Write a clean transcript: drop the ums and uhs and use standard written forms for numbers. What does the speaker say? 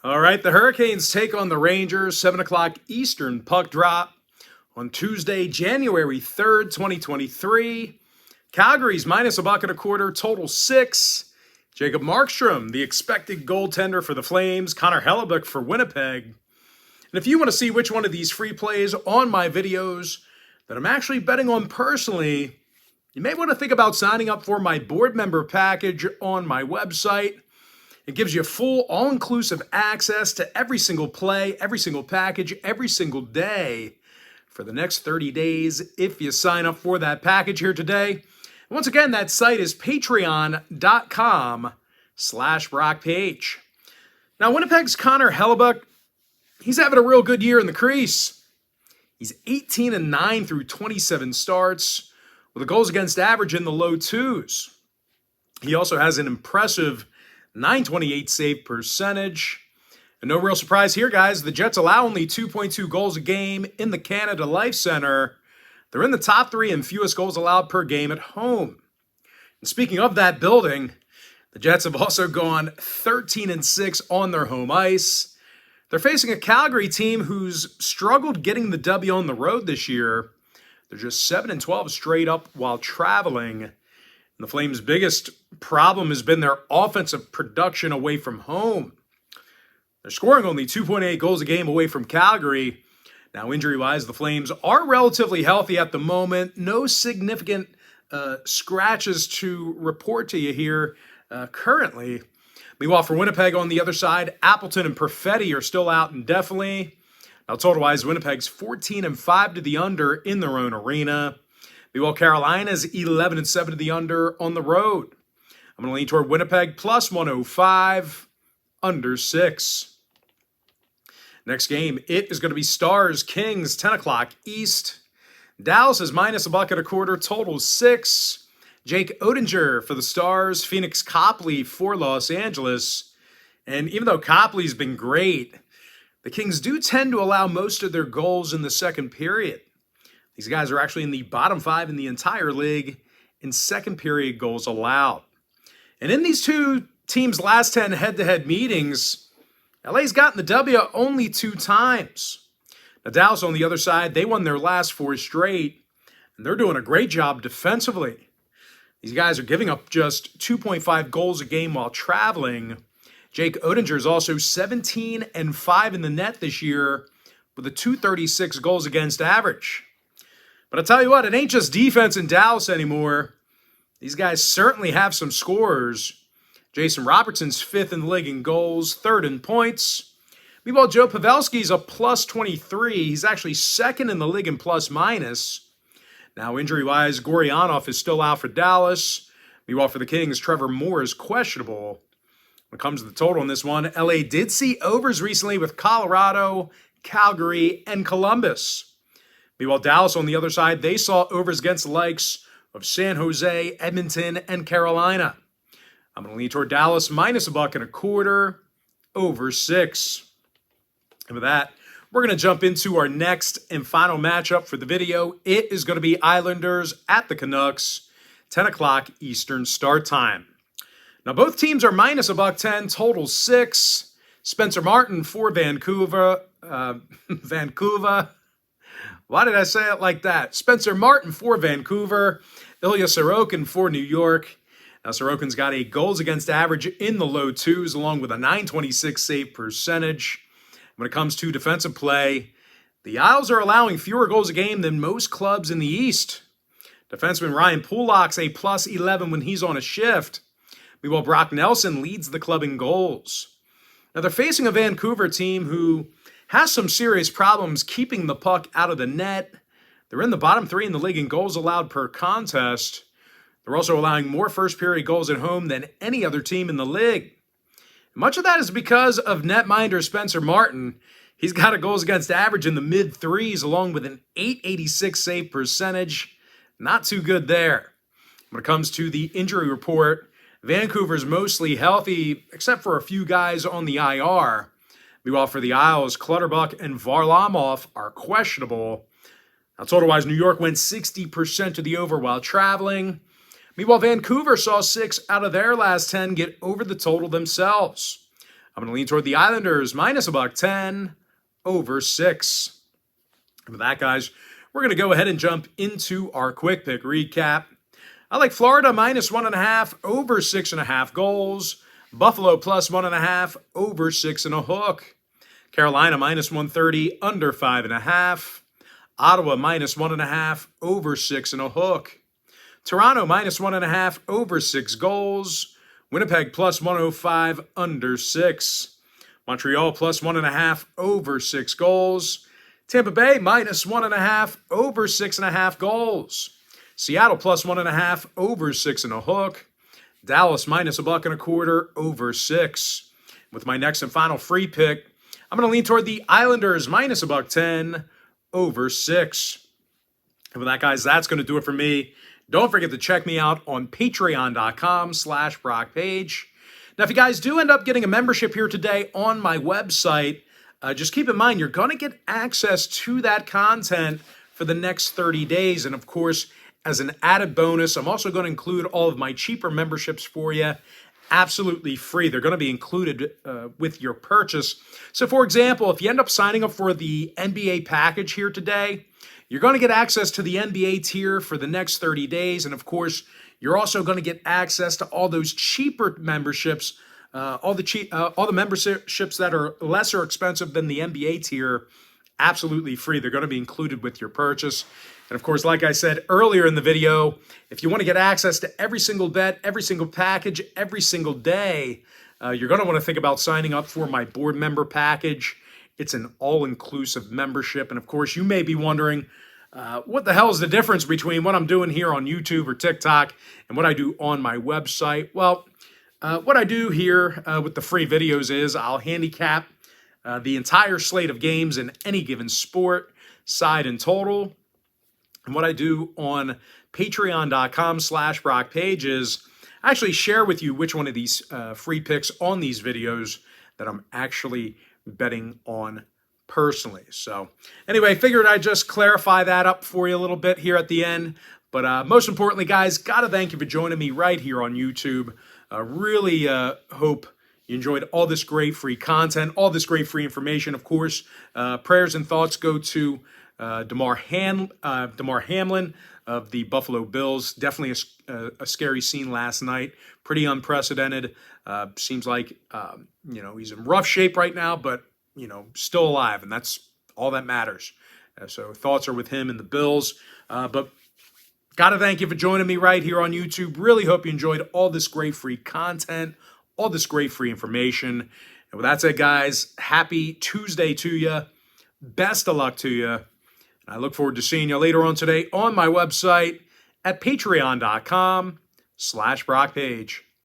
All right, the Hurricanes take on the Rangers, 7 o'clock Eastern puck drop on Tuesday, January 3rd, 2023. Calgary's minus a bucket a quarter, total 6. Jacob Markstrom, the expected goaltender for the Flames. Connor Hellebuyck for Winnipeg. And if you want to see which one of these free plays on my videos that I'm actually betting on personally, you may want to think about signing up for my board member package on my website. It gives you full, all-inclusive access to every single play, every single package, every single day for the next 30 days if you sign up for that package here today. Once again, that site is patreon.com/BrockPage. Now, Winnipeg's Connor Hellebuyck, he's having a real good year in the crease. He's 18-9 through 27 starts with a goals against average in the low 2s. He also has an impressive .928 save percentage. And no real surprise here, guys. The Jets allow only 2.2 goals a game in the Canada Life Center. They're in the top 3 in fewest goals allowed per game at home. And speaking of that building, the Jets have also gone 13-6 on their home ice. They're facing a Calgary team who's struggled getting the W on the road this year. They're just 7-12 straight up while traveling. And the Flames' biggest problem has been their offensive production away from home. They're scoring only 2.8 goals a game away from Calgary. Now, injury-wise, the Flames are relatively healthy at the moment. No significant scratches to report to you here currently. Meanwhile, for Winnipeg on the other side, Appleton and Perfetti are still out indefinitely. Now, total-wise, Winnipeg's 14-5 to the under in their own arena. Meanwhile, Carolina's 11-7 to the under on the road. I'm going to lean toward Winnipeg plus 105, under 6. Next game, it is going to be Stars Kings, 10 o'clock East. Dallas is minus a bucket a quarter, total 6. Jake Oettinger for the Stars, Phoenix Copley for Los Angeles. And even though Copley's been great, the Kings do tend to allow most of their goals in the second period. These guys are actually in the bottom 5 in the entire league in second period goals allowed. And in these two teams' last 10 head-to-head meetings, LA's gotten the W only 2 times. Now, Dallas, on the other side, they won their last 4 straight, and they're doing a great job defensively. These guys are giving up just 2.5 goals a game while traveling. Jake Oettinger is also 17-5 in the net this year with a .236 goals against average. But I'll tell you what, it ain't just defense in Dallas anymore. These guys certainly have some scorers. Jason Robertson's 5th in the league in goals, 3rd in points. Meanwhile, Joe Pavelski's a plus 23. He's actually 2nd in the league in plus-minus. Now, injury-wise, Goryanov is still out for Dallas. Meanwhile, for the Kings, Trevor Moore is questionable. When it comes to the total in this one, LA did see overs recently with Colorado, Calgary, and Columbus. Meanwhile, Dallas, on the other side, they saw overs against the likes of San Jose, Edmonton, and Carolina. I'm going to lean toward Dallas minus a bucket a quarter, over 6. And with that, we're going to jump into our next and final matchup for the video. It is going to be Islanders at the Canucks, 10 o'clock Eastern start time. Now, both teams are minus a $1.10, total 6. Spencer Martin for Vancouver. Vancouver. Why did I say it like that? Spencer Martin for Vancouver. Ilya Sorokin for New York. Now, Sorokin's got a goals against average in the low 2s, along with a .926 save percentage. When it comes to defensive play, the Isles are allowing fewer goals a game than most clubs in the East. Defenseman Ryan Pulock's a plus 11 when he's on a shift. Meanwhile, Brock Nelson leads the club in goals. Now, they're facing a Vancouver team who has some serious problems keeping the puck out of the net. They're in the bottom 3 in the league in goals allowed per contest. They're also allowing more first-period goals at home than any other team in the league. Much of that is because of netminder Spencer Martin. He's got a goals against average in the mid-3s along with an .886 save percentage. Not too good there. When it comes to the injury report, Vancouver's mostly healthy except for a few guys on the IR. Meanwhile, for the Isles, Clutterbuck and Varlamov are questionable. Now, total-wise, New York went 60% to the over while traveling. Meanwhile, Vancouver saw 6 out of their last 10 get over the total themselves. I'm going to lean toward the Islanders minus $1.10 over 6. And with that, guys, we're going to go ahead and jump into our quick pick recap. I like Florida minus 1.5 over 6.5 goals. Buffalo plus 1.5 over 6.5. Carolina minus 130 under 5.5. Ottawa minus 1.5 over 6.5. Toronto minus 1.5 over 6 goals. Winnipeg plus 105 under 6. Montreal plus 1.5 over 6 goals. Tampa Bay minus 1.5 over 6.5 goals. Seattle plus 1.5 over 6.5. Dallas minus $1.25 over 6. With my next and final free pick, I'm going to lean toward the Islanders minus $1.10 over 6. And with that, guys, that's going to do it for me. Don't forget to check me out on patreon.com/BrockPage. Now, if you guys do end up getting a membership here today on my website, just keep in mind you're going to get access to that content for the next 30 days. And of course, as an added bonus, I'm also going to include all of my cheaper memberships for you absolutely free. They're going to be included with your purchase. So for example, if you end up signing up for the NBA package here today, you're going to get access to the NBA tier for the next 30 days. And of course, you're also going to get access to all those cheaper memberships, all the memberships that are lesser expensive than the NBA tier, absolutely free. They're going to be included with your purchase. And of course, like I said earlier in the video, if you want to get access to every single bet, every single package, every single day, you're going to want to think about signing up for my board member package. It's an all-inclusive membership. And of course, you may be wondering, what the hell is the difference between what I'm doing here on YouTube or TikTok and what I do on my website? Well, what I do here with the free videos is I'll handicap the entire slate of games in any given sport, side and total. And what I do on patreon.com/BrockPage is I actually share with you which one of these free picks on these videos that I'm actually betting on personally. So anyway, figured I'd just clarify that up for you a little bit here at the end. But most importantly, guys, got to thank you for joining me right here on YouTube. Really hope you enjoyed all this great free content, all this great free information. Of course, prayers and thoughts go to Damar Hamlin of the Buffalo Bills. Definitely a scary scene last night. Pretty unprecedented. Seems like, he's in rough shape right now, but, still alive, and that's all that matters. So thoughts are with him and the Bills. But got to thank you for joining me right here on YouTube. Really hope you enjoyed all this great free content, all this great free information. And with that said, guys, happy Tuesday to you. Best of luck to you. And I look forward to seeing you later on today on my website at patreon.com/BrockPage.